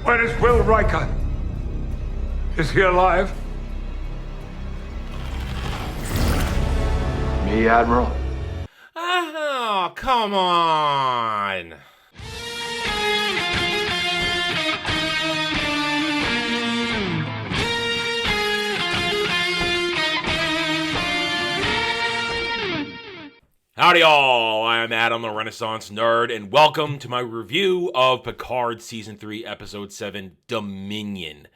Where is Will Riker? Is he alive? Me, Admiral? Oh, come on. Howdy all, I'm Adam, the Renaissance Nerd, and welcome to my review of Picard Season 3, Episode 7, Dominion.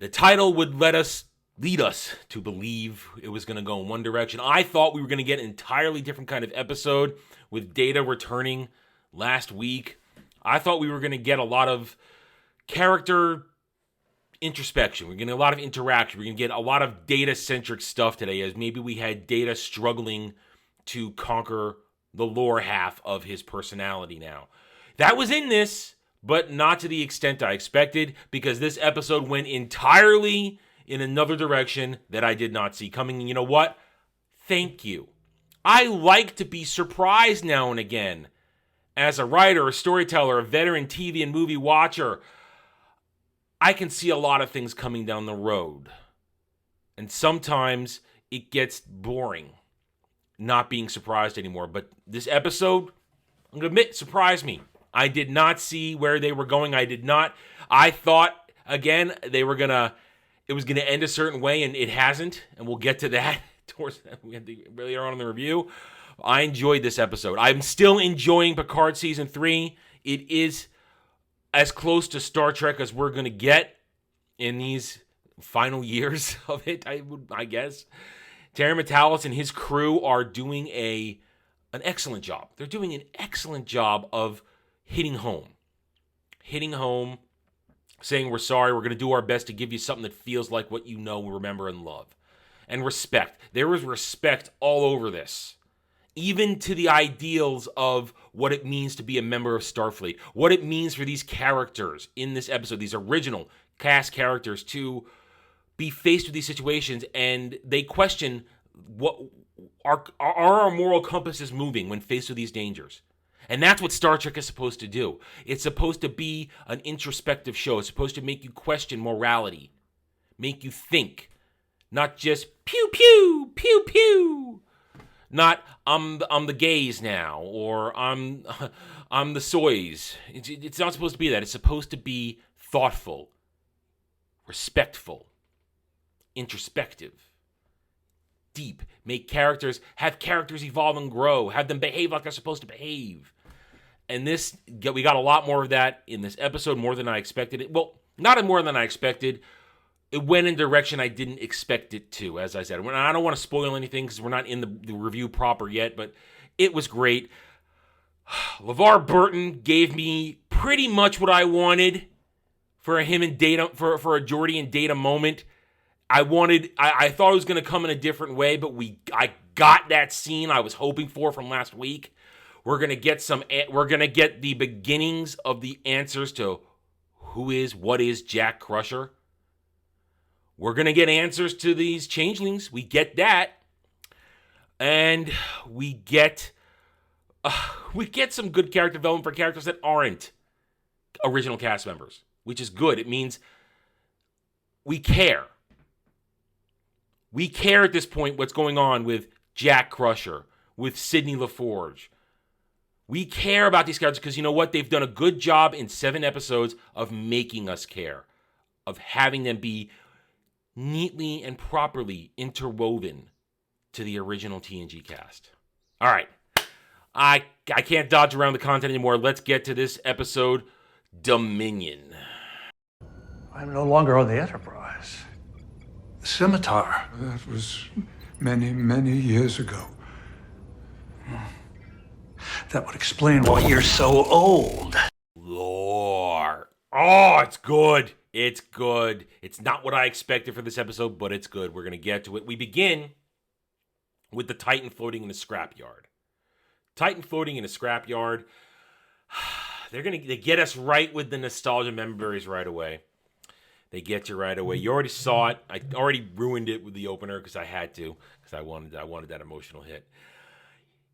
The title would lead us to believe it was going to go in one direction. I thought we were going to get an entirely different kind of episode with Data returning last week. I thought we were going to get a lot of character introspection. We're going to get a lot of interaction. We're going to get a lot of Data-centric stuff today, as maybe we had Data struggling to conquer the lore half of his personality now. That was in this, but not to the extent I expected, because this episode went entirely in another direction that I did not see coming. And you know what? Thank you. I like to be surprised now and again. As a writer, a storyteller, a veteran TV and movie watcher, I can see a lot of things coming down the road. And sometimes it gets boring not being surprised anymore. But this episode, I'm going to admit, surprised me. I did not see where they were going. I thought, again, it was going to end a certain way, and it hasn't. And we'll get to that towards later on in the review. I enjoyed this episode. I'm still enjoying Picard Season 3. It is as close to Star Trek as we're going to get in these final years of it, I guess. Terry Matalas and his crew are doing an excellent job. They're doing an excellent job of hitting home, saying we're sorry, we're going to do our best to give you something that feels like what you know, remember, and love. And respect. There is respect all over this, even to the ideals of what it means to be a member of Starfleet, what it means for these characters in this episode, these original cast characters, to be faced with these situations, and they question what are our moral compasses moving when faced with these dangers. And that's what Star Trek is supposed to do. It's supposed to be an introspective show. It's supposed to make you question morality, make you think, not just pew pew pew pew, not I'm the gays now, or I'm the soys. It's not supposed to be that. It's supposed to be thoughtful, respectful, introspective, deep, have characters evolve and grow, have them behave like they're supposed to behave. And we got a lot more of that in this episode, more than I expected it. Well, not more than I expected. It went in a direction I didn't expect it to, as I said. I don't want to spoil anything because we're not in the review proper yet, but it was great. LeVar Burton gave me pretty much what I wanted for him and Data, for a Geordi and Data moment. I thought it was going to come in a different way, but I got that scene I was hoping for from last week. We're going to get the beginnings of the answers to what is Jack Crusher. We're going to get answers to these changelings. We get that. And we get some good character development for characters that aren't original cast members, which is good. It means we care. We care at this point what's going on with Jack Crusher, with Sidney LaForge. We care about these characters because you know what? They've done a good job in 7 episodes of making us care, of having them be neatly and properly interwoven to the original TNG cast. All right. I can't dodge around the content anymore. Let's get to this episode, Dominion. I'm no longer on the Enterprise. The Scimitar. That was many, many years ago. That would explain why you're so old. Lore. Oh, it's good. It's good. It's not what I expected for this episode, but it's good. We're going to get to it. We begin with the Titan floating in a scrapyard. Titan floating in a scrapyard. They get us right with the nostalgia memories right away. They get you right away. You already saw it. I already ruined it with the opener because I had to, because I wanted that emotional hit.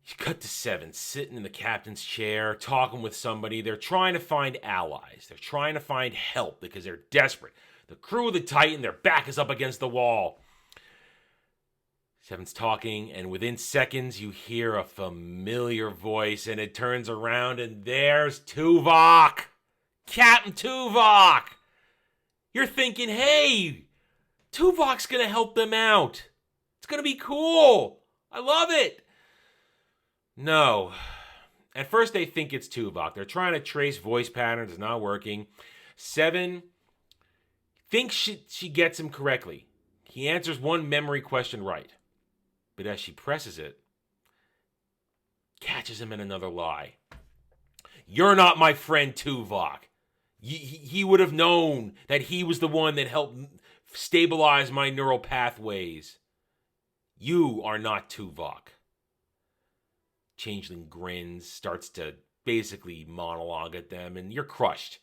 You cut to Seven sitting in the captain's chair, talking with somebody. They're trying to find allies. They're trying to find help because they're desperate. The crew of the Titan, their back is up against the wall. Seven's talking, and within seconds, you hear a familiar voice, and it turns around, and there's Tuvok! Captain Tuvok! You're thinking, hey, Tuvok's gonna help them out. It's gonna be cool. I love it. No. At first, they think it's Tuvok. They're trying to trace voice patterns. It's not working. Seven thinks she gets him correctly. He answers one memory question right. But as she presses it, catches him in another lie. You're not my friend, Tuvok. He would have known that he was the one that helped stabilize my neural pathways. You are not Tuvok. Changeling grins, starts to basically monologue at them, and you're crushed.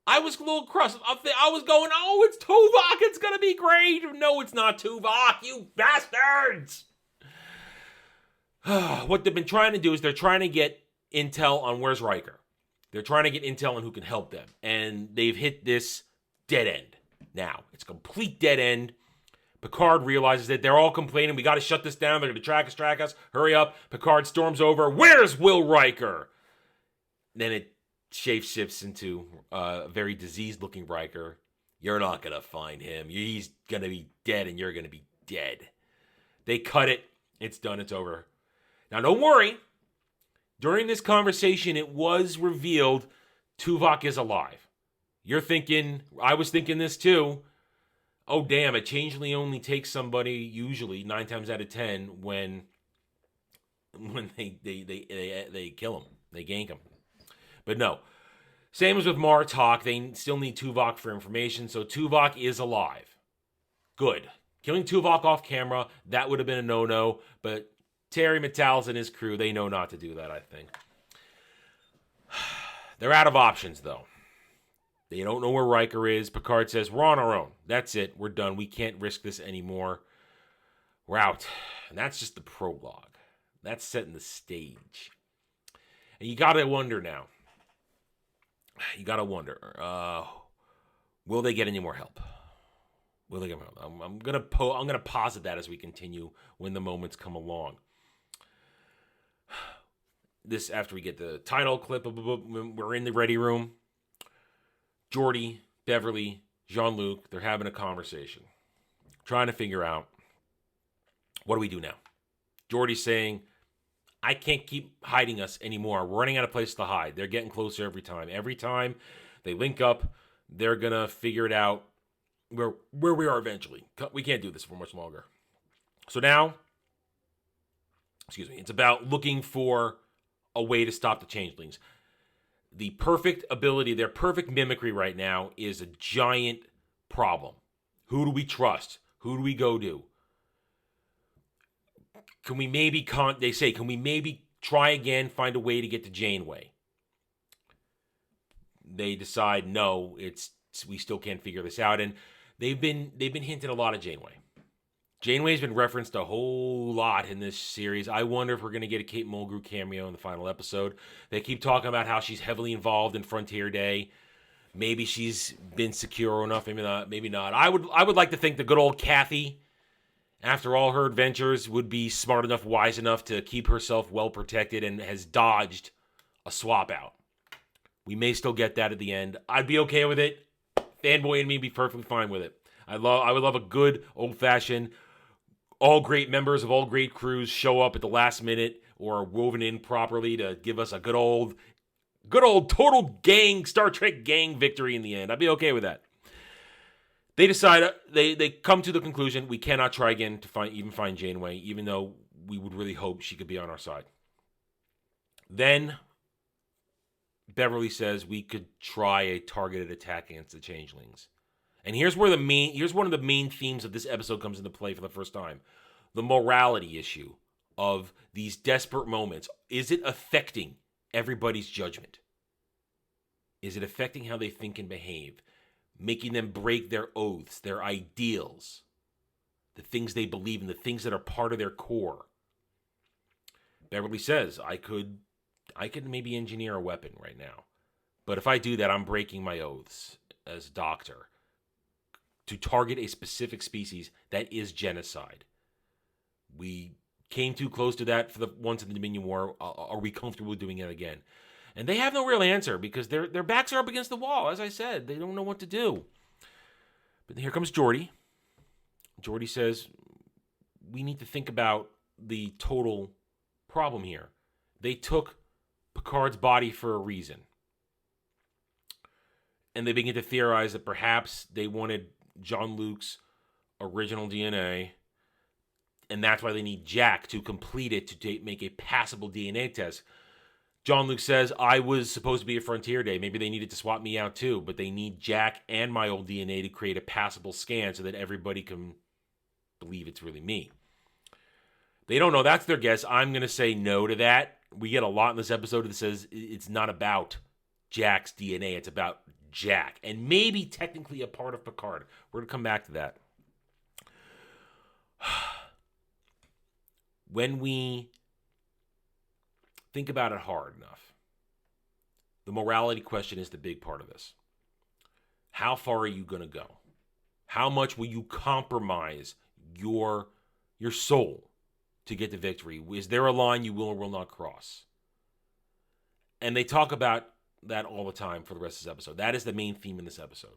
I was a little crushed. I was going, oh, it's Tuvok. It's going to be great. No, it's not Tuvok, you bastards. What they've been trying to do is they're trying to get intel on where's Riker. They're trying to get intel on who can help them. And they've hit this dead end now. It's a complete dead end. Picard realizes that they're all complaining. We got to shut this down. They're going to track us. Hurry up. Picard storms over. Where's Will Riker? Then it shapeshifts into a very diseased-looking Riker. You're not going to find him. He's going to be dead, and you're going to be dead. They cut it. It's done. It's over. Now, don't worry. During this conversation, it was revealed Tuvok is alive. You're thinking, I was thinking this too. Oh, damn, a changeling only takes somebody, usually, 9 times out of 10, when they kill him. They gank him. But no. Same as with Martok. They still need Tuvok for information, so Tuvok is alive. Good. Killing Tuvok off camera, that would have been a no-no, but Terry Metalls and his crew, they know not to do that, I think. They're out of options, though. They don't know where Riker is. Picard says, we're on our own. That's it. We're done. We can't risk this anymore. We're out. And that's just the prologue. That's setting the stage. And you got to wonder now. You got to wonder, will they get any more help? Will they get more help? I'm gonna posit that as we continue when the moments come along. This after we get the title clip, we're in the ready room. Geordi, Beverly, Jean-Luc, they're having a conversation, trying to figure out, what do we do now? Geordi's saying, I can't keep hiding us anymore. We're running out of places to hide. They're getting closer every time. Every time they link up, they're going to figure it out where we are eventually. We can't do this for much longer. So now, it's about looking for a way to stop the changelings. The perfect ability, their perfect mimicry right now is a giant problem. Who do we trust? Who do we go to? Can we maybe try again, find a way to get to Janeway? They decide, no, we still can't figure this out. And they've been hinting a lot of Janeway. Janeway's been referenced a whole lot in this series. I wonder if we're going to get a Kate Mulgrew cameo in the final episode. They keep talking about how she's heavily involved in Frontier Day. Maybe she's been secure enough, maybe not. I would like to think the good old Kathy, after all her adventures, would be smart enough, wise enough to keep herself well protected and has dodged a swap out. We may still get that at the end. I'd be okay with it. Fanboy and me be perfectly fine with it. I would love a good old-fashioned, all great members of all great crews show up at the last minute or are woven in properly to give us a good old total gang, Star Trek gang victory in the end. I'd be okay with that. They decide, they come to the conclusion, we cannot try again to find Janeway, even though we would really hope she could be on our side. Then Beverly says we could try a targeted attack against the changelings. And here's one of the main themes of this episode comes into play for the first time. The morality issue of these desperate moments. Is it affecting everybody's judgment? Is it affecting how they think and behave? Making them break their oaths, their ideals, the things they believe in, the things that are part of their core. Beverly says, I could maybe engineer a weapon right now. But if I do that, I'm breaking my oaths as doctor to target a specific species that is genocide. We came too close to that for the once in the Dominion War. Are we comfortable doing it again? And they have no real answer because their backs are up against the wall. As I said, they don't know what to do. But here comes Geordi. Geordi says, we need to think about the total problem here. They took Picard's body for a reason. And they begin to theorize that perhaps they wanted Jean-Luc's original DNA, and that's why they need Jack to complete it to make a passable DNA test. Jean-Luc says, I was supposed to be a Frontier Day. Maybe they needed to swap me out too, but they need Jack and my old DNA to create a passable scan so that everybody can believe it's really me. They don't know. That's their guess. I'm going to say no to that. We get a lot in this episode that says it's not about Jack's DNA. It's about Jack. And maybe technically a part of Picard. We're going to come back to that. When we think about it hard enough, the morality question is the big part of this. How far are you going to go? How much will you compromise your soul to get to victory? Is there a line you will or will not cross? And they talk about that all the time for the rest of this episode. That is the main theme in this episode.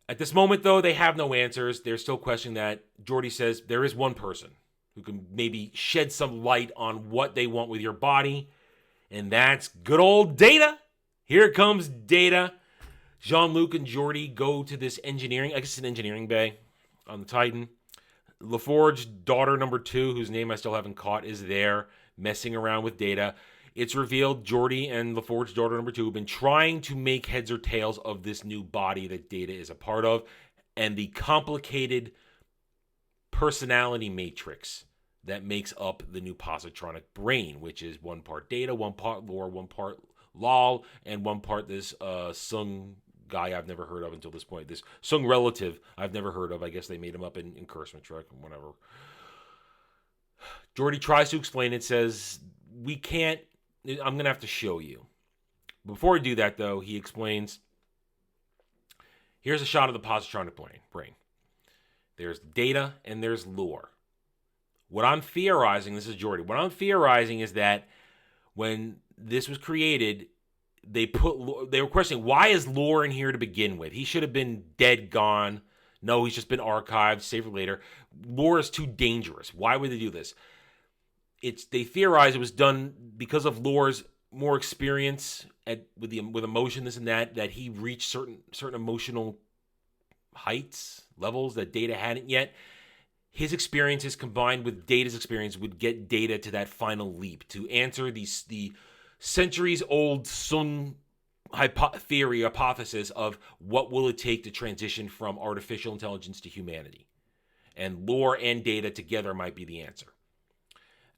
At this moment, though, they have no answers. They're still questioning that. Geordi says there is one person who can maybe shed some light on what they want with your body, and that's good old Data. Here comes Data. Jean-Luc and Geordi go to this engineering, I guess it's an engineering bay on the Titan. LaForge's daughter number 2, whose name I still haven't caught, is there messing around with Data. It's revealed Geordi and LaForge's daughter number 2 have been trying to make heads or tails of this new body that Data is a part of and the complicated personality matrix that makes up the new positronic brain, which is one part Data, one part Lore, one part Lal, and one part this Sung guy I've never heard of until this point. This Sung relative I've never heard of. I guess they made him up in Curseman Trek and whatever. Geordi tries to explain it, says, we can't, I'm going to have to show you. Before I do that, though, he explains, here's a shot of the positronic brain. There's Data and there's Lore. What I'm theorizing, this is Geordi, what I'm theorizing is that when this was created, they were questioning, why is Lore in here to begin with? He should have been dead, gone. No, he's just been archived, saved for later. Lore is too dangerous. Why would they do this? They theorize it was done because of Lore's more experience with emotion, this and that he reached certain emotional heights, levels that Data hadn't yet. His experiences combined with Data's experience would get Data to that final leap to answer the centuries-old Sun hypothesis of what will it take to transition from artificial intelligence to humanity. And Lore and Data together might be the answer.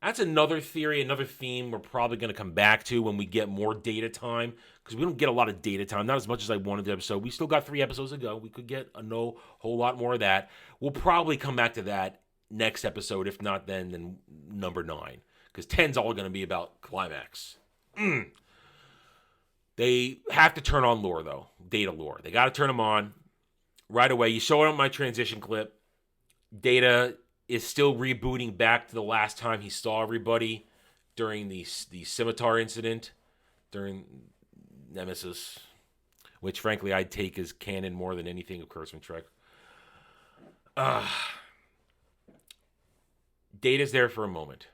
That's another theory, another theme we're probably going to come back to when we get more Data time, because we don't get a lot of Data time, not as much as I wanted the episode. We still got 3 episodes to go. We could get a whole lot more of that. We'll probably come back to that next episode, if not then number 9, because 10's all going to be about climax. They have to turn on Lore, though. Data Lore. They got to turn them on right away. You saw it on my transition clip. Data is still rebooting back to the last time he saw everybody during the scimitar incident, during Nemesis, which, frankly, I'd take as canon more than anything of Curseman Trek. Data's there for a moment.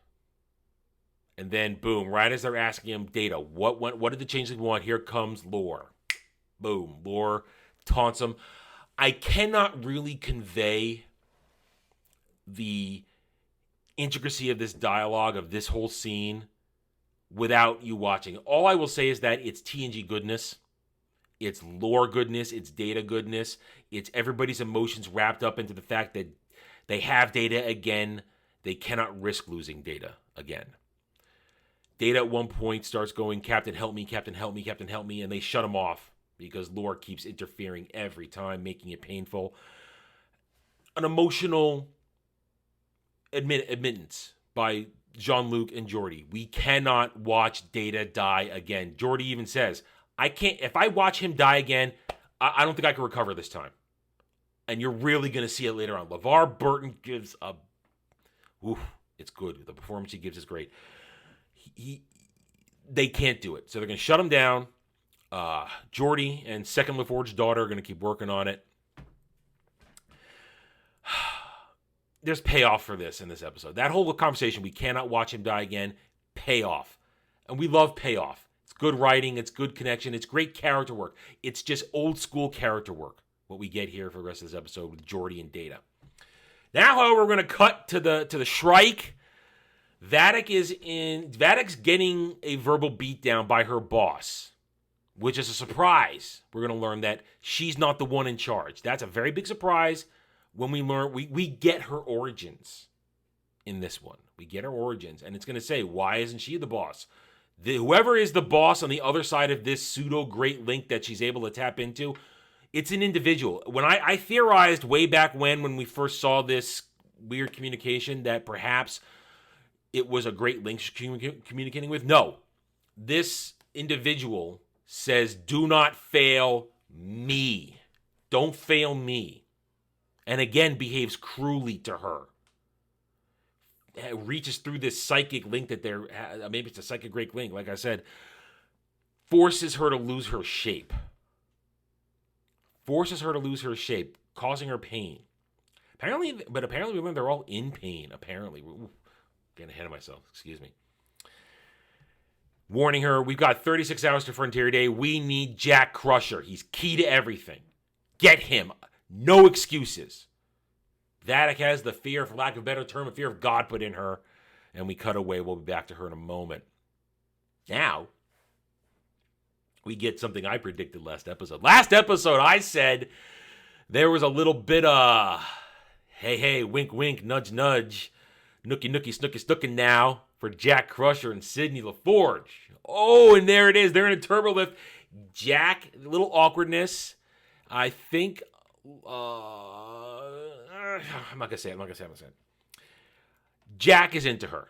And then, boom, right as they're asking him, Data, what did the changeling want? Here comes Lore. Boom, Lore taunts him. I cannot really convey the intricacy of this dialogue, of this whole scene, without you watching. All I will say is that it's TNG goodness. It's Lore goodness. It's Data goodness. It's everybody's emotions wrapped up into the fact that they have Data again. They cannot risk losing Data again. Data at one point starts going, Captain, help me, Captain, help me, Captain, help me, and they shut him off because Lore keeps interfering every time, making it painful. An emotional admittance by Jean-Luc and Geordi. We cannot watch Data die again. Geordi even says, I can't, if I watch him die again, I don't think I can recover this time. And you're really going to see it later on. LeVar Burton gives a, it's good. The performance he gives is great. They can't do it. So they're going to shut him down. Geordi and Second LaForge's daughter are going to keep working on it. There's payoff for this in this episode. That whole conversation, we cannot watch him die again, payoff. And we love payoff. It's good writing. It's good connection. It's great character work. It's just old school character work, what we get here for the rest of this episode with Geordi and Data. Now, however, we're going to cut to the Shrike. Vadic's getting a verbal beatdown by her boss, which is a surprise. We're going to learn that she's not the one in charge. That's a very big surprise when we learn, we get her origins in this one. We get her origins, and it's going to say, why isn't she the boss? Whoever is the boss on the other side of this pseudo-great link that she's able to tap into, it's an individual. When I theorized way back when we first saw this weird communication that perhaps it was a great link she's communicating with. No. This individual says, do not fail me. Don't fail me. And again, behaves cruelly to her. It reaches through this psychic link that maybe it's a psychic great link, like I said, forces her to lose her shape. Causing her pain. Apparently we learned they're all in pain, apparently. Ooh, getting ahead of myself, excuse me. Warning her, we've got 36 hours to Frontier Day. We need Jack Crusher. He's key to everything. Get him. No excuses. Vadic has the fear, for lack of a better term, a fear of God put in her. And we cut away. We'll be back to her in a moment. Now, we get something I predicted last episode. Last episode, I said there was a little bit of, hey, wink, wink, nudge, nudge, nookie, snookie, snooking now for Jack Crusher and Sidney LaForge. Oh, and there it is. They're in a turbo lift. Jack, a little awkwardness. I think, I'm not going to say it. Jack is into her.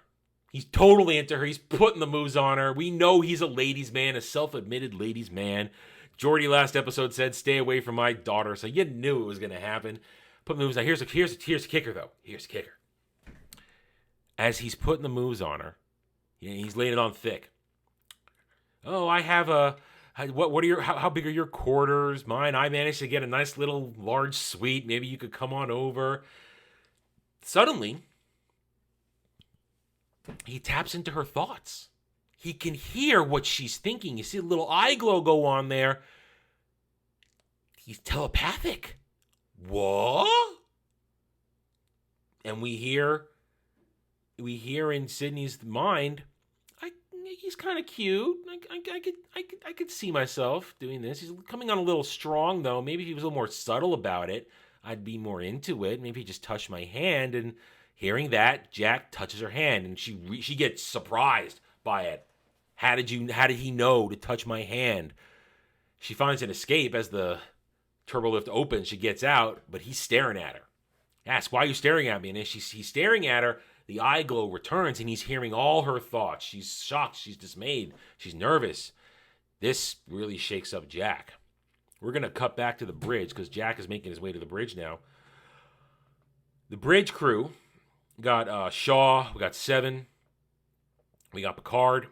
He's totally into her. He's putting the moves on her. We know he's a ladies' man, a self-admitted ladies' man. Geordi last episode said, stay away from my daughter. So you knew it was going to happen. Put the moves on. Here's the kicker, though. Here's the kicker. As he's putting the moves on her, he's laying it on thick. Oh, I have how big are your quarters? Mine, I managed to get a nice little large suite. Maybe you could come on over. Suddenly, he taps into her thoughts. He can hear what she's thinking. You see a little eye glow go on there. He's telepathic. What? And we hear in Sidney's mind, he's kind of cute. I could see myself doing this. He's coming on a little strong, though. Maybe if he was a little more subtle about it, I'd be more into it. Maybe he just touched my hand. And hearing that, Jack touches her hand, and she gets surprised by it. How did he know to touch my hand? She finds an escape as the turbo lift opens. She gets out, but he's staring at her. Asks, why are you staring at me? And as he's staring at her, the eye glow returns, and he's hearing all her thoughts. She's shocked. She's dismayed. She's nervous. This really shakes up Jack. We're going to cut back to the bridge because Jack is making his way to the bridge now. The bridge crew got Shaw. We got Seven. We got Picard.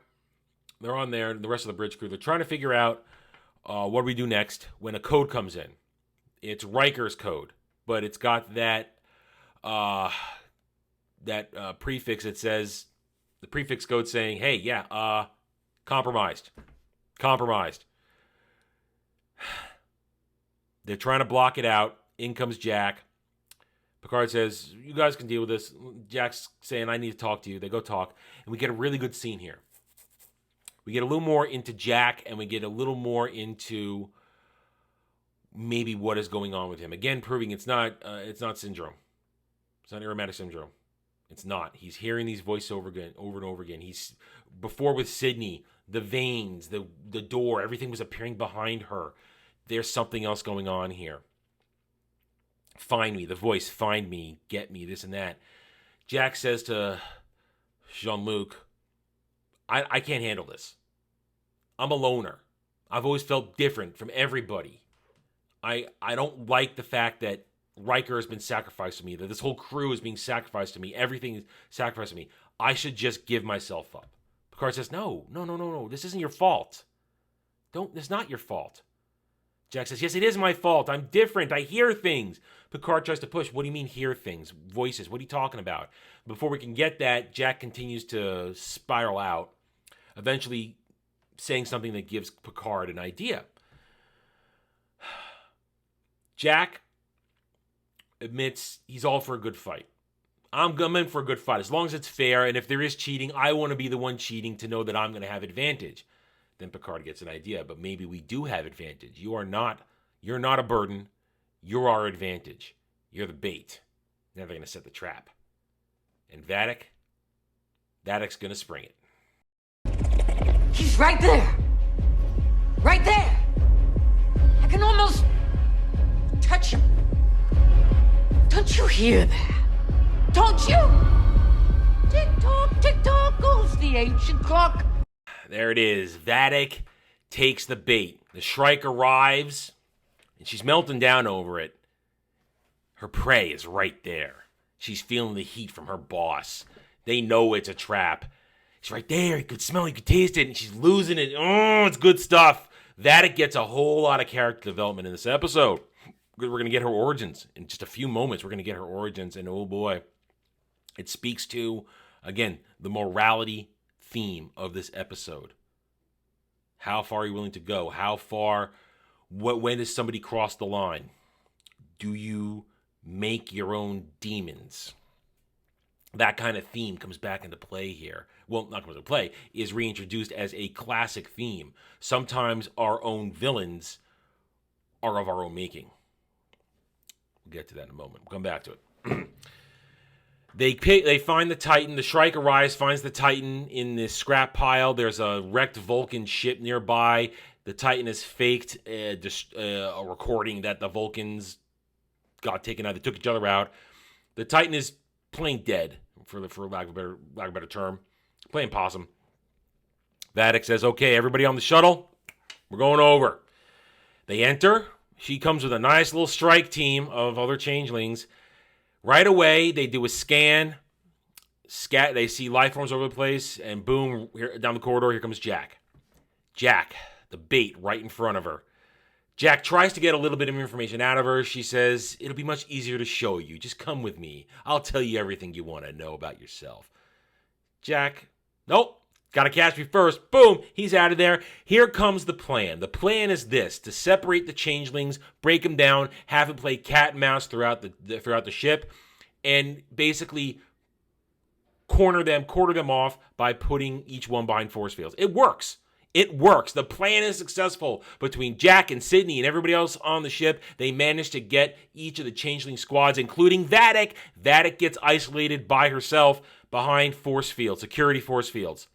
They're on there. The rest of the bridge crew. They're trying to figure out what do we do next when a code comes in. It's Riker's code, but it's got that prefix that says, the prefix code saying, hey, yeah, compromised. They're trying to block it out. In comes Jack. Picard says, you guys can deal with this. Jack's saying, I need to talk to you. They go talk. And we get a really good scene here. We get a little more into Jack, and we get a little more into maybe what is going on with him. Again, proving it's not syndrome. It's not aromatic syndrome. It's not. He's hearing these voices over and over again. He's before with Sidney, the veins, the door, everything was appearing behind her. There's something else going on here. Find me, the voice, find me, get me, this and that. Jack says to Jean-Luc, I can't handle this. I'm a loner. I've always felt different from everybody. I don't like the fact that Riker has been sacrificed to me, that this whole crew is being sacrificed to me, everything is sacrificed to me. I should just give myself up. Picard says, no, this isn't your fault. It's not your fault. Jack says, yes, it is my fault. I'm different. I hear things. Picard tries to push. What do you mean hear things? Voices. What are you talking about? Before we can get that, Jack continues to spiral out, eventually saying something that gives Picard an idea. Jack admits he's all for a good fight. I'm in for a good fight, as long as it's fair, and if there is cheating, I want to be the one cheating to know that I'm going to have advantage. Then Picard gets an idea, but maybe we do have advantage. You're not a burden. You're our advantage. You're the bait. Now they're going to set the trap. And Vadic's going to spring it. He's right there. Right there. I can almost touch him. Don't you hear that? Don't you? Tick-tock, goes the ancient clock. There it is. Vadic takes the bait. The Shrike arrives, and she's melting down over it. Her prey is right there. She's feeling the heat from her boss. They know it's a trap. It's right there. You could smell it. You could taste it. And she's losing it. Oh, it's good stuff. Vadic gets a whole lot of character development in this episode. We're going to get her origins. In just a few moments, we're going to get her origins. And oh boy, it speaks to, again, the morality theme of this episode. How far are you willing to go? How far, when does somebody cross the line? Do you make your own demons? That kind of theme comes back into play here. Well, not comes into play, is reintroduced as a classic theme. Sometimes our own villains are of our own making. We'll get to that in a moment. We'll come back to it. They find the Titan. The Shrike arrives, finds the Titan in this scrap pile. There's a wrecked Vulcan ship nearby. The Titan has faked a recording that the Vulcans got taken out. They took each other out. The Titan is playing dead, for lack of a better term. Playing possum. Vadic says, okay, everybody on the shuttle, we're going over. They enter. She comes with a nice little strike team of other changelings. Right away, they do a scan. They see life forms over the place, and boom, down the corridor, here comes Jack. Jack, the bait right in front of her. Jack tries to get a little bit of information out of her. She says, it'll be much easier to show you. Just come with me. I'll tell you everything you want to know about yourself. Jack, nope. Gotta catch me first. Boom, he's out of there. Here comes the plan. The plan is this: to separate the changelings, break them down, have them play cat and mouse throughout the ship, and basically quarter them off by putting each one behind force fields. It works. It works. The plan is successful. Between Jack and Sydney and everybody else on the ship, they managed to get each of the changeling squads, including Vadic. Vadic gets isolated by herself behind force fields, security force fields.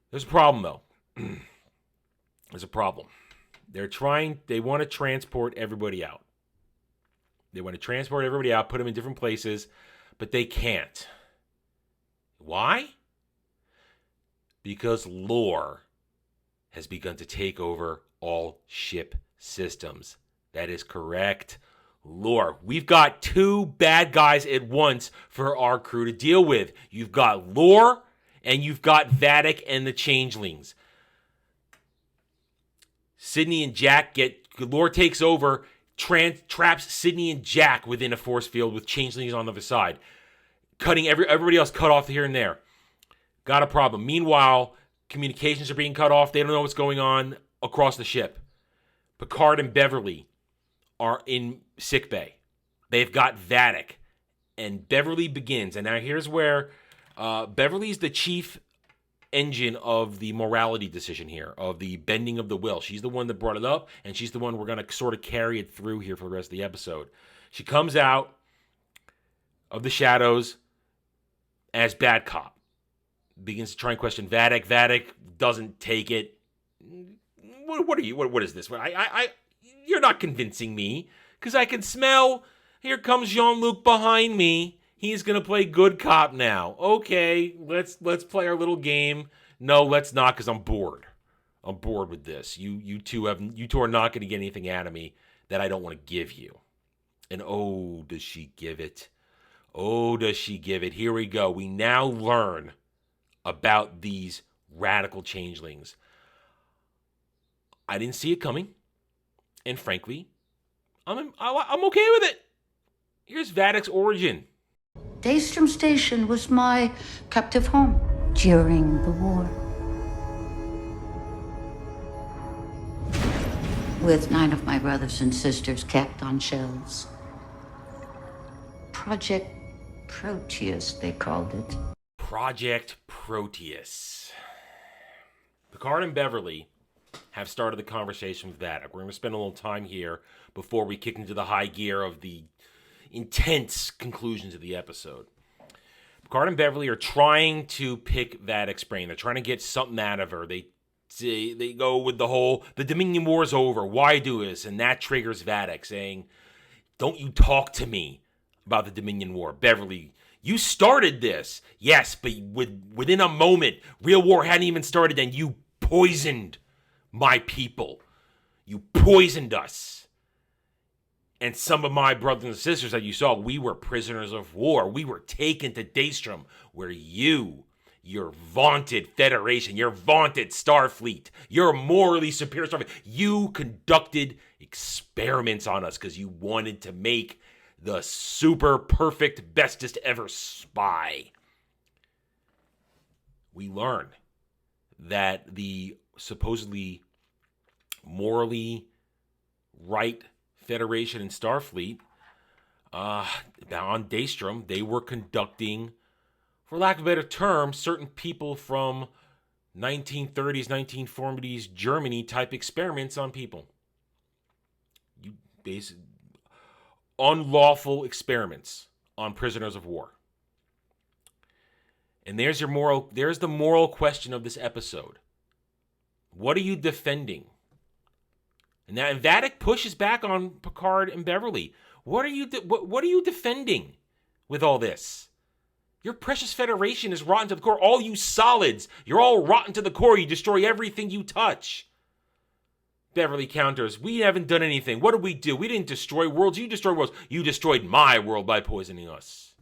There's a problem, though. There's a problem. They want to transport everybody out. They want to transport everybody out, put them in different places, but they can't. Why? Because lore has begun to take over all ship systems. That is correct. Lore. We've got two bad guys at once for our crew to deal with. You've got lore, and you've got Vadic and the changelings. Sydney and Jack lore takes over, traps Sydney and Jack within a force field with changelings on the other side. Cutting everybody else cut off here and there. Got a problem. Meanwhile, communications are being cut off. They don't know what's going on across the ship. Picard and Beverly are in sickbay. They've got Vadic. And Beverly begins. And now here's where Beverly's the chief engine of the morality decision here, of the bending of the will. She's the one that brought it up, and she's the one we're going to sort of carry it through here for the rest of the episode. She comes out of the shadows as bad cop. Begins to try and question Vadic. Vadic doesn't take it. What are you? What is this? You're not convincing me, because I can smell. Here comes Jean-Luc behind me. He's gonna play good cop now. Okay, let's play our little game. No, let's not, because I'm bored. I'm bored with this. You two are not gonna get anything out of me that I don't want to give you. And oh, does she give it? Oh, does she give it? Here we go. We now learn about these radical changelings. I didn't see it coming, and frankly, I'm okay with it. Here's Vadic's origin. Daystrom Station was my captive home during the war. With 9 of my brothers and sisters kept on shelves. Project Proteus, they called it. Project Proteus. Picard and Beverly have started the conversation with Vadic. We're going to spend a little time here before we kick into the high gear of the intense conclusions of the episode. Picard and Beverly are trying to pick Vadic's brain. They're trying to get something out of her. They go with the Dominion War is over. Why do this? And that triggers Vadic saying, don't you talk to me about the Dominion War. Beverly, you started this. Yes, but within a moment, real war hadn't even started and you poisoned my people. You poisoned us. And some of my brothers and sisters that you saw, we were prisoners of war. We were taken to Daystrom, where your vaunted Federation, your vaunted Starfleet, your morally superior Starfleet, you conducted experiments on us because you wanted to make the super perfect, bestest ever spy. We learn that the supposedly morally right Federation and Starfleet on Daystrom, they were conducting, for lack of a better term, certain people from 1930s, 1940s Germany type experiments on people. Unlawful experiments on prisoners of war. And there's the moral question of this episode. What are you defending? And Vadic pushes back on Picard and Beverly. What are you defending with all this? Your precious Federation is rotten to the core. All you solids, you're all rotten to the core. You destroy everything you touch. Beverly counters, we haven't done anything. What did we do? We didn't destroy worlds. You destroyed worlds. You destroyed my world by poisoning us.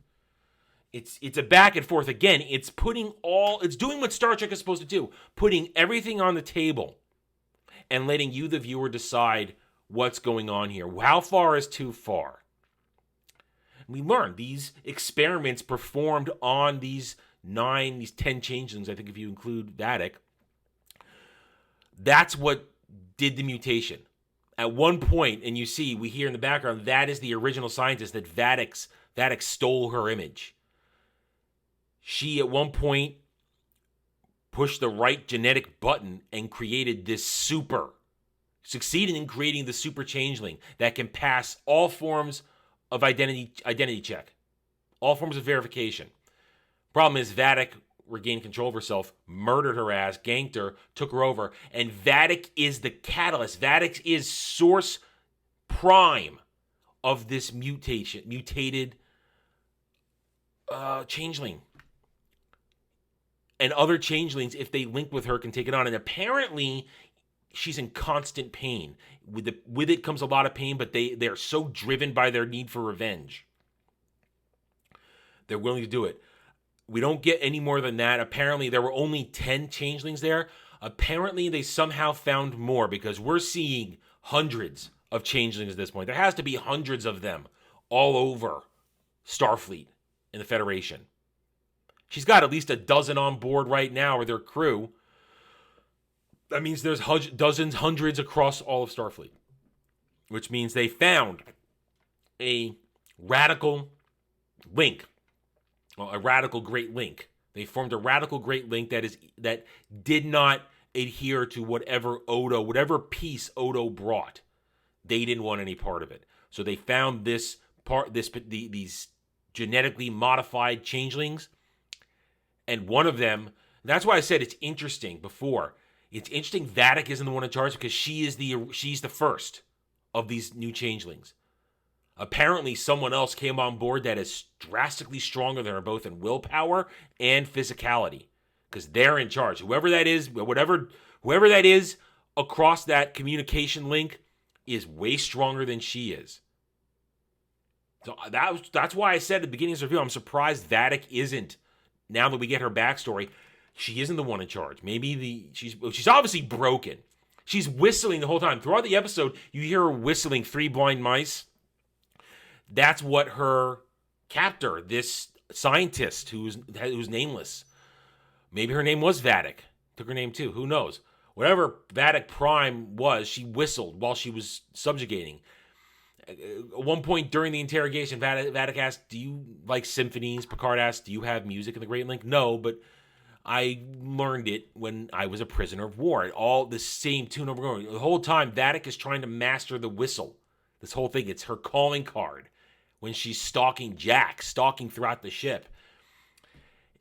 It's a back and forth again. It's doing what Star Trek is supposed to do. Putting everything on the table and letting you, the viewer, decide what's going on here. How far is too far? We learn these experiments performed on these 10 changelings, I think if you include Vadic, that's what did the mutation. At one point, and we hear in the background, that is the original scientist that Vadic stole her image. She, at one point, pushed the right genetic button and created this succeeded in creating the super changeling that can pass all forms of identity check, all forms of verification. Problem is, Vadic regained control of herself, murdered her ass, ganked her, took her over, and Vadic is the catalyst. Vadic is source prime of this mutated changeling. And other changelings, if they link with her, can take it on. And apparently, she's in constant pain. With it comes a lot of pain, but they're so driven by their need for revenge. They're willing to do it. We don't get any more than that. Apparently, there were only 10 changelings there. Apparently, they somehow found more because we're seeing hundreds of changelings at this point. There has to be hundreds of them all over Starfleet and the Federation. She's got at least a dozen on board right now with her crew. That means there's dozens, hundreds across all of Starfleet. Which means they found a radical link. Well, a radical great link. They formed a radical great link that did not adhere to whatever piece Odo brought. They didn't want any part of it. So they found these genetically modified changelings. And one of them, that's why I said it's interesting before. It's interesting Vadic isn't the one in charge because she's the first of these new changelings. Apparently, someone else came on board that is drastically stronger than her, both in willpower and physicality, because they're in charge. Whoever that is, whoever that is across that communication link is way stronger than she is. So that's why I said at the beginning of this review, I'm surprised Vadic isn't. Now that we get her backstory, she isn't the one in charge. Maybe she's obviously broken. She's whistling the whole time. Throughout the episode, you hear her whistling Three Blind Mice. That's what her captor, this scientist who's nameless. Maybe her name was Vadic. Took her name too. Who knows? Whatever Vadic Prime was, she whistled while she was subjugating. At one point during the interrogation, Vadic asked, "Do you like symphonies?" Picard asked, "Do you have music in the Great Link?" No, but I learned it when I was a prisoner of war. All the same tune over and over. The whole time, Vadic is trying to master the whistle. This whole thing, it's her calling card when she's stalking Jack, stalking throughout the ship.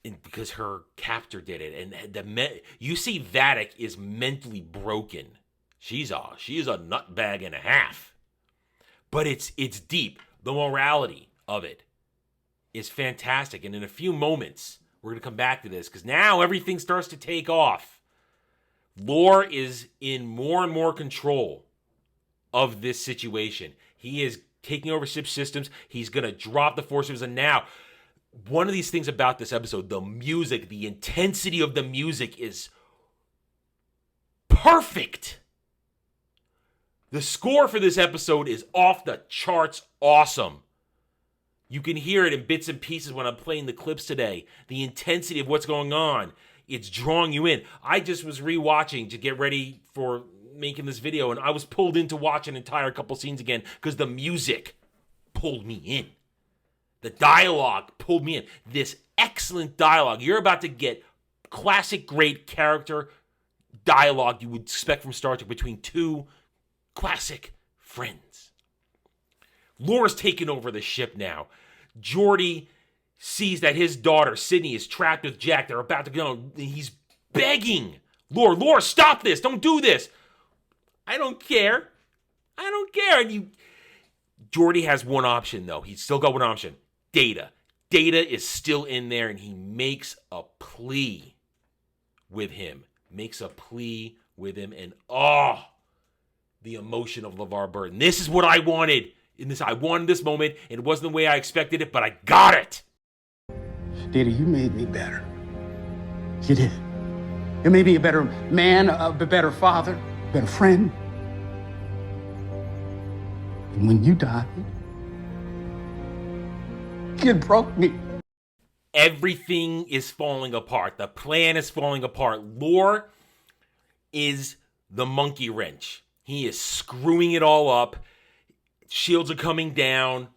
And because her captor did it. And you see Vadic is mentally broken. She's a nutbag and a half. But it's deep. The morality of it is fantastic. And in a few moments, we're going to come back to this because now everything starts to take off. Lore is in more and more control of this situation. He is taking over ship systems. He's going to drop the forces. And now, one of these things about this episode, the music, the intensity of the music is perfect. The score for this episode is off the charts awesome. You can hear it in bits and pieces when I'm playing the clips today. The intensity of what's going on. It's drawing you in. I just was rewatching to get ready for making this video, and I was pulled in to watch an entire couple scenes again because the music pulled me in. The dialogue pulled me in. This excellent dialogue. You're about to get classic great character dialogue you would expect from Star Trek between two classic friends. Laura's taken over the ship now. Geordi sees that his daughter, Sydney, is trapped with Jack. They're about to go. He's begging. Laura, stop this. Don't do this. I don't care. And Geordi has one option, though. He's still got one option. Data. Data is still in there, and he makes a plea with him. And the emotion of LeVar Burton. This is what I wanted. I wanted this moment, and it wasn't the way I expected it, but I got it. Data, you made me better. You did. You made me a better man, a better father, a better friend. And when you died, it broke me. Everything is falling apart. The plan is falling apart. Lore is the monkey wrench. He is screwing it all up. Shields are coming down.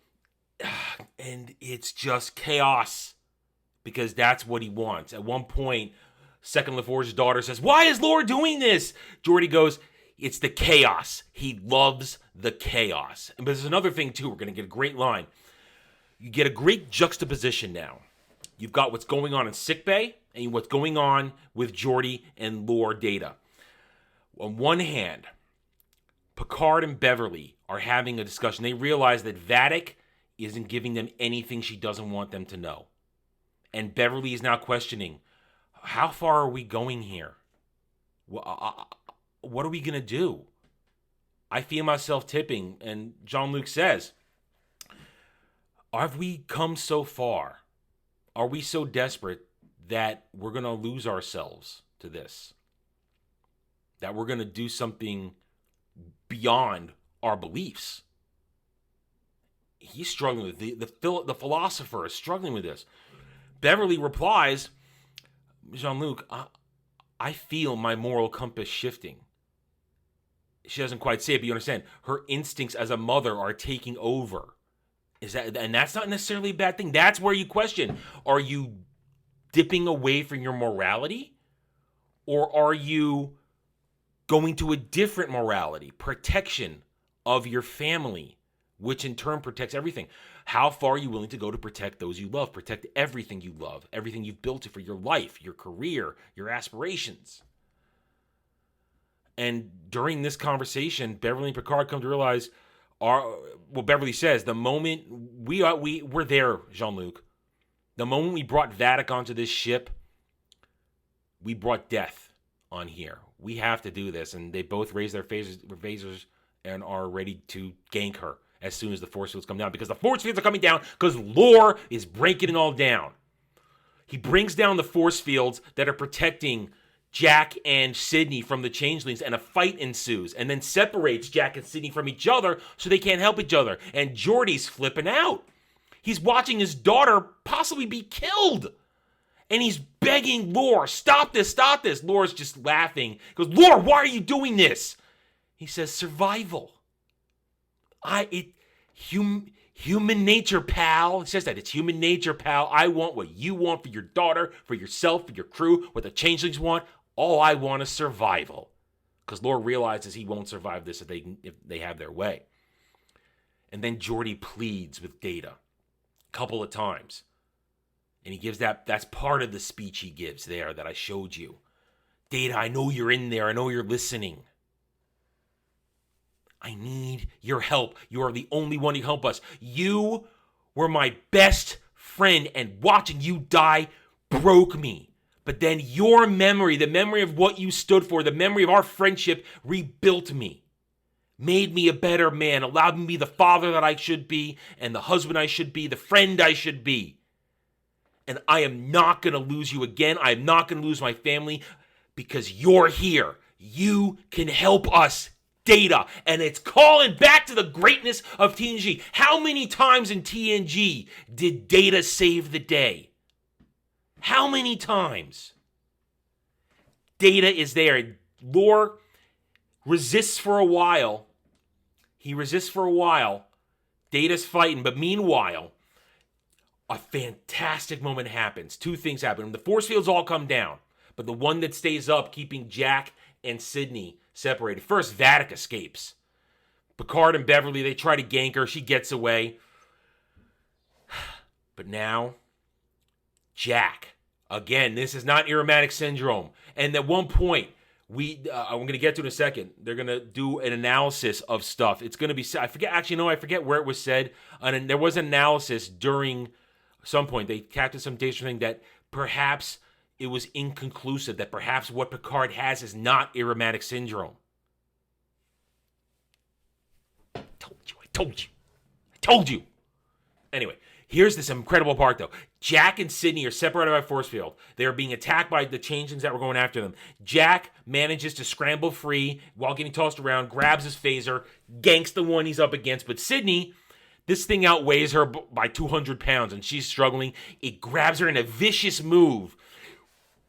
And it's just chaos. Because that's what he wants. At one point, Second LaForge's daughter says, "Why is Lore doing this?" Geordi goes, "It's the chaos. He loves the chaos." But there's another thing, too. We're going to get a great line. You get a great juxtaposition now. You've got what's going on in sickbay and what's going on with Geordi and Lore Data. On one hand, Picard and Beverly are having a discussion. They realize that Vadic isn't giving them anything she doesn't want them to know. And Beverly is now questioning, how far are we going here? What are we going to do? I feel myself tipping, and Jean-Luc says, have we come so far? Are we so desperate that we're going to lose ourselves to this? That we're going to do something beyond our beliefs? He's struggling with the philosopher is struggling with this. Beverly replies, Jean-Luc, I feel my moral compass shifting. She doesn't quite say it, but you understand. Her instincts as a mother are taking over. And that's not necessarily a bad thing. That's where you question. Are you dipping away from your morality? Or are you going to a different morality? Protection of your family, which in turn protects everything. How far are you willing to go to protect those you love? Protect everything you love, everything you've built for your life, your career, your aspirations. And during this conversation, Beverly and Picard come to realize, Beverly says, the moment we're there, Jean-Luc. The moment we brought Vadic onto this ship, we brought death on here. We have to do this. And they both raise their phasers and are ready to gank her as soon as the force fields come down. Because the force fields are coming down because Lore is breaking it all down. He brings down the force fields that are protecting Jack and Sydney from the changelings, and a fight ensues, and then separates Jack and Sydney from each other so they can't help each other. And Geordi's flipping out. He's watching his daughter possibly be killed. And he's begging Lore, stop this, stop this. Lore's just laughing. He goes, Lore, why are you doing this? He says, survival. Human nature, pal. He says that. It's human nature, pal. I want what you want for your daughter, for yourself, for your crew, what the changelings want. All I want is survival. Because Lore realizes he won't survive this if they have their way. And then Geordi pleads with Data a couple of times. And he gives that's part of the speech he gives there that I showed you. Data, I know you're in there. I know you're listening. I need your help. You are the only one who can help us. You were my best friend, and watching you die broke me. But then your memory, the memory of what you stood for, the memory of our friendship rebuilt me. Made me a better man, allowed me to be the father that I should be, and the husband I should be, the friend I should be. And I am not going to lose you again. I am not going to lose my family because you're here. You can help us, Data. And it's calling back to the greatness of TNG. How many times in TNG did Data save the day? How many times? Data is there. Lore resists for a while. He resists for a while. Data's fighting, but meanwhile, a fantastic moment happens. Two things happen. The force fields all come down, but the one that stays up, keeping Jack and Sydney separated. First, Vadic escapes. Picard and Beverly, they try to gank her. She gets away. But now, Jack. Again, this is not Irumodic syndrome. And at one point, I'm going to get to it in a second. They're going to do an analysis of stuff. It's going to be, I forget where it was said. And there was an analysis during some point. They captured some data thing that perhaps it was inconclusive, that perhaps what Picard has is not Irumodic syndrome. I told you. Anyway, here's this incredible part, though. Jack and Sydney are separated by force field. They are being attacked by the changelings that were going after them. Jack manages to scramble free while getting tossed around, grabs his phaser, ganks the one he's up against. But Sydney, this thing outweighs her by 200 pounds, and she's struggling. It grabs her in a vicious move,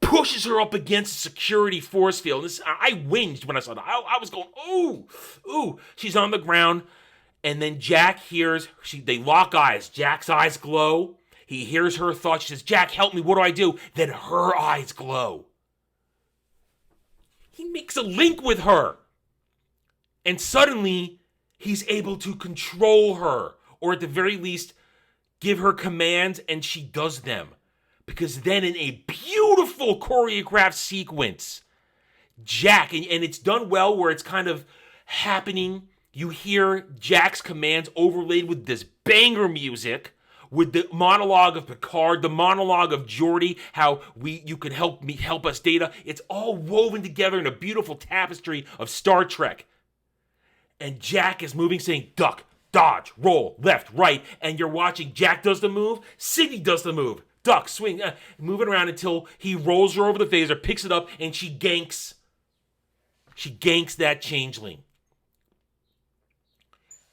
pushes her up against a security force field. I whinged when I saw that. I was going, ooh. She's on the ground. And then Jack hears, they lock eyes. Jack's eyes glow. He hears her thoughts. She says, Jack, help me. What do I do? Then her eyes glow. He makes a link with her. And suddenly, he's able to control her. Or at the very least, give her commands, and she does them. Because then in a beautiful choreographed sequence, Jack, and it's done well where it's kind of happening. You hear Jack's commands overlaid with this banger music, with the monologue of Picard, the monologue of Geordi, how you can help us, Data. It's all woven together in a beautiful tapestry of Star Trek. And Jack is moving, saying, duck, dodge, roll, left, right. And you're watching Jack does the move, Sydney does the move. Duck, swing, moving around until he rolls her over the phaser, picks it up, and she ganks. She ganks that changeling.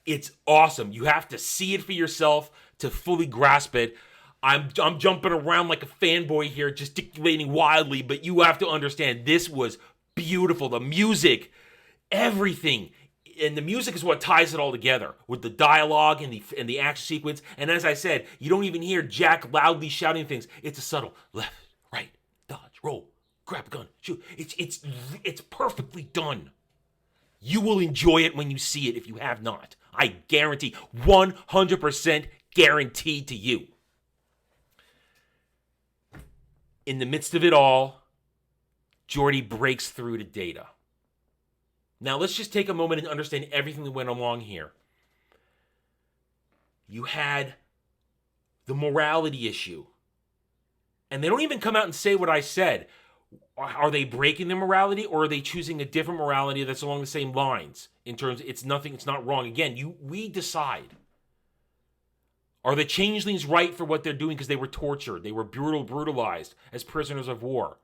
It's awesome. You have to see it for yourself to fully grasp it. I'm jumping around like a fanboy here, gesticulating wildly, but you have to understand this was beautiful. The music, everything. And the music is what ties it all together with the dialogue and the action sequence. And as I said, you don't even hear Jack loudly shouting things. It's a subtle left, right, dodge, roll, grab a gun, shoot. It's perfectly done. You will enjoy it when you see it if you have not. I guarantee, 100% guaranteed to you. In the midst of it all, Geordi breaks through to Data. Now, let's just take a moment and understand everything that went along here. You had the morality issue. And they don't even come out and say what I said. Are they breaking their morality, or are they choosing a different morality that's along the same lines? In terms, it's not wrong. Again, we decide. Are the changelings right for what they're doing because they were tortured? They were brutalized as prisoners of war.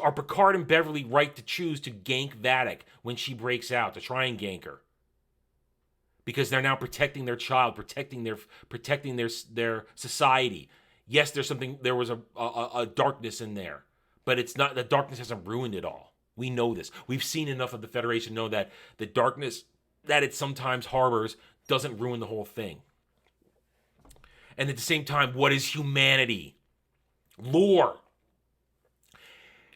Are Picard and Beverly right to choose to gank Vadic when she breaks out, to try and gank her? Because they're now protecting their child, protecting their society. Yes, there was a darkness in there, but it's not, the darkness hasn't ruined it all. We know this. We've seen enough of the Federation to know that the darkness that it sometimes harbors doesn't ruin the whole thing. And at the same time, what is humanity? Lore.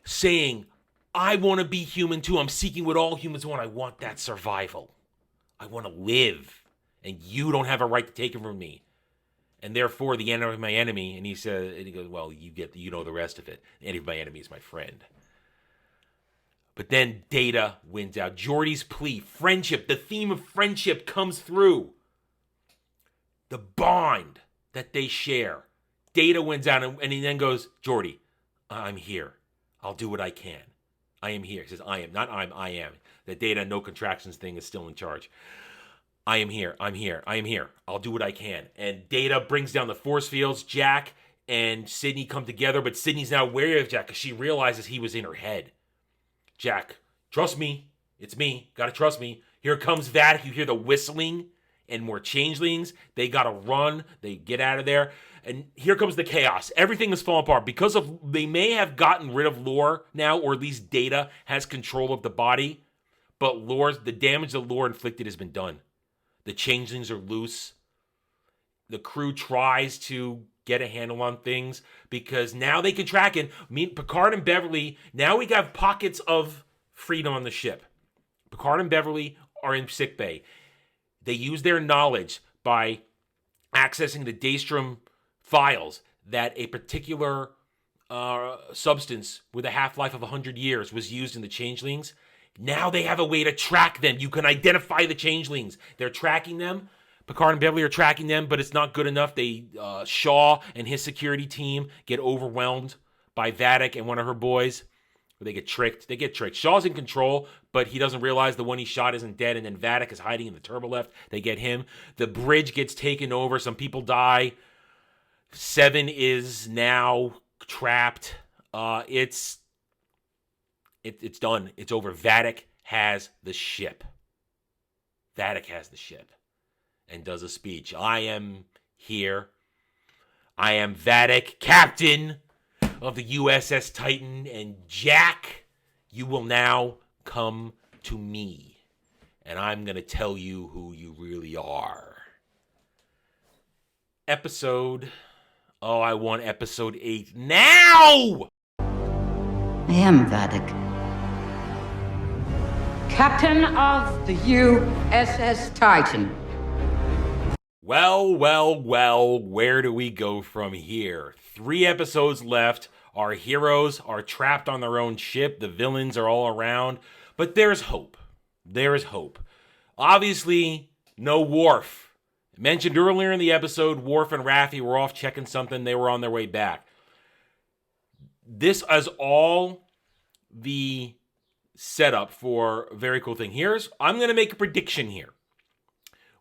Saying, I want to be human too. I'm seeking what all humans want. I want that survival. I want to live. And you don't have a right to take it from me. And therefore, the enemy of my enemy. And he goes, well, you know the rest of it. The enemy of my enemy is my friend. But then Data wins out. Geordi's plea, friendship, the theme of friendship comes through. The bond that they share. Data wins out, and he then goes, Geordi, I'm here. I'll do what I can. I am here. He says, I am. Not I am. The Data, no contractions thing is still in charge. I am here. I'm here. I am here. I'll do what I can. And Data brings down the force fields. Jack and Sydney come together, but Sydney's now wary of Jack because she realizes he was in her head. Jack, trust me. It's me. Gotta trust me. Here comes Vadic. You hear the whistling and more changelings. They gotta run. They get out of there. And here comes the chaos. Everything is falling apart because of they may have gotten rid of Lore now, or at least Data has control of the body. But the damage that Lore inflicted has been done. The changelings are loose. The crew tries to get a handle on things because now they can track in. Picard and Beverly, now we got pockets of freedom on the ship. Picard and Beverly are in sickbay. They use their knowledge by accessing the Daystrom files that a particular substance with a half-life of 100 years was used in the changelings. Now they have a way to track them. You can identify the changelings. They're tracking them. Picard and Beverly are tracking them, but it's not good enough. Shaw and his security team get overwhelmed by Vadic and one of her boys. They get tricked. Shaw's in control, but he doesn't realize the one he shot isn't dead, and then Vadic is hiding in the turbolift. They get him. The bridge gets taken over. Some people die. Seven is now trapped. It's done. It's over. Vadic has the ship. And does a speech. I am here. I am Vadic, captain of the USS Titan, and Jack, you will now come to me, and I'm going to tell you who you really are. I want episode 8 now! I am Vadic. Captain of the USS Titan. Well, where do we go from here? 3 episodes left. Our heroes are trapped on their own ship. The villains are all around. But there's hope. There is hope. Obviously, no Worf. Mentioned earlier in the episode, Worf and Raffi were off checking something. They were on their way back. This is all the setup for a very cool thing. I'm going to make a prediction here.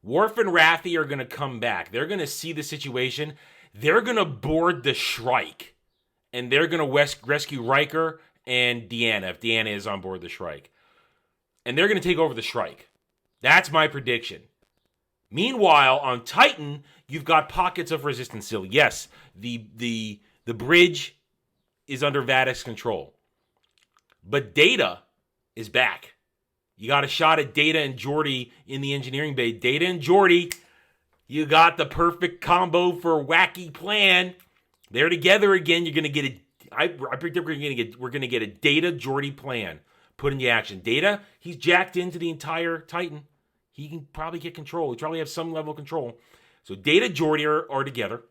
Worf and Raffi are going to come back. They're going to see the situation. They're going to board the Shrike. And they're going to rescue Riker and Deanna, if Deanna is on board the Shrike. And they're going to take over the Shrike. That's my prediction. Meanwhile, on Titan, you've got pockets of resistance still. Yes, the bridge is under Vadic's control. But Data is back. You got a shot at Data and Geordi in the engineering bay. Data and Geordi, you got the perfect combo for a wacky plan. They're together again. You're gonna get I predict we're gonna get a Data Geordi plan put into action. Data, he's jacked into the entire Titan. He can probably get control. He probably have some level of control. So Data, Geordi are together.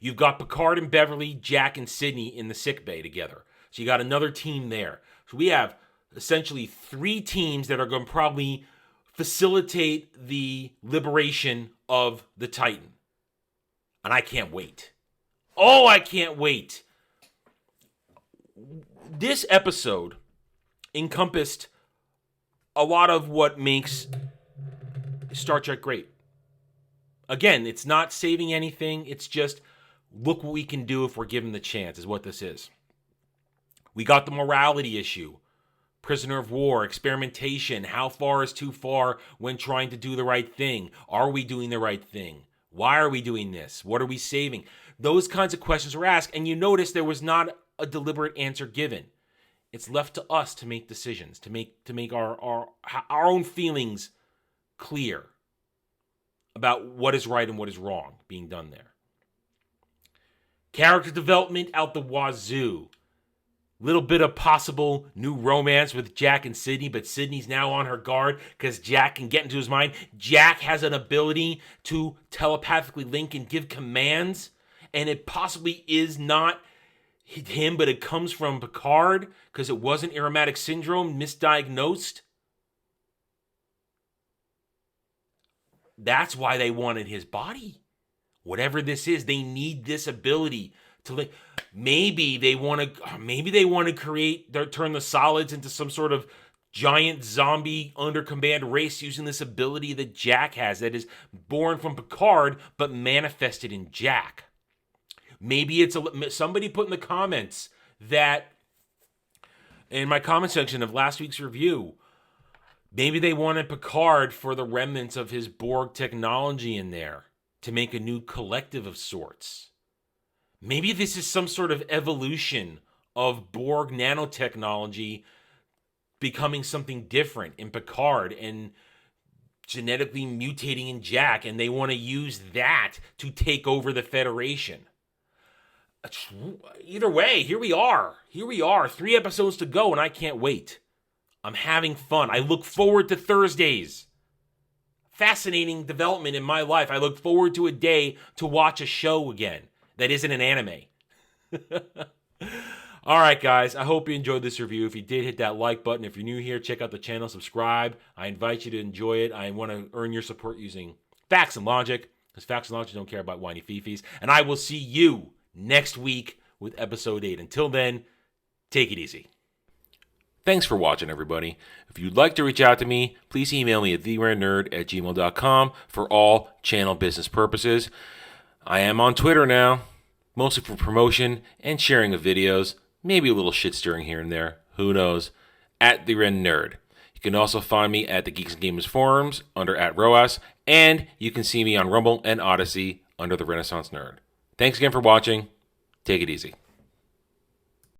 You've got Picard and Beverly, Jack and Sydney in the sick bay together. So you got another team there. So we have essentially 3 teams that are going to probably facilitate the liberation of the Titan. And I can't wait. Oh, I can't wait. This episode encompassed a lot of what makes Star Trek great. Again, it's not saving anything. It's just, look what we can do if we're given the chance, is what this is. We got the morality issue. Prisoner of war, experimentation. How far is too far when trying to do the right thing? Are we doing the right thing? Why are we doing this? What are we saving? Those kinds of questions were asked, and you notice there was not a deliberate answer given. It's left to us to make decisions, to make our own feelings clear about what is right and what is wrong being done there. Character development out the wazoo. Little bit of possible new romance with Jack and Sydney, but Sydney's now on her guard because Jack can get into his mind. Jack has an ability to telepathically link and give commands, and it possibly is not him, but it comes from Picard because it wasn't aromatic syndrome, misdiagnosed. That's why they wanted his body. Whatever this is, they need this ability to. Maybe they want to turn the solids into some sort of giant zombie under command race using this ability that Jack has, that is born from Picard but manifested in Jack. Maybe it's somebody put in the comments that in my comment section of last week's review. Maybe they wanted Picard for the remnants of his Borg technology in there to make a new collective of sorts. Maybe this is some sort of evolution of Borg nanotechnology becoming something different in Picard and genetically mutating in Jack, and they want to use that to take over the Federation. Either way, here we are. 3 episodes to go, and I can't wait. I'm having fun. I look forward to Thursdays. Fascinating development in my life. I look forward to a day to watch a show again that isn't an anime. All right, guys. I hope you enjoyed this review. If you did, hit that like button. If you're new here, check out the channel, subscribe. I invite you to enjoy it. I want to earn your support using facts and logic, because facts and logic don't care about whiny fifis. And I will see you next week with episode 8. Until then, take it easy. Thanks for watching, everybody. If you'd like to reach out to me, please email me at theranernerd@gmail.com for all channel business purposes. I am on Twitter now, mostly for promotion and sharing of videos, maybe a little shit stirring here and there, who knows, @theranernerd. You can also find me at the Geeks and Gamers forums under @ROAS, and you can see me on Rumble and Odyssey under the Renaissance Nerd. Thanks again for watching. Take it easy.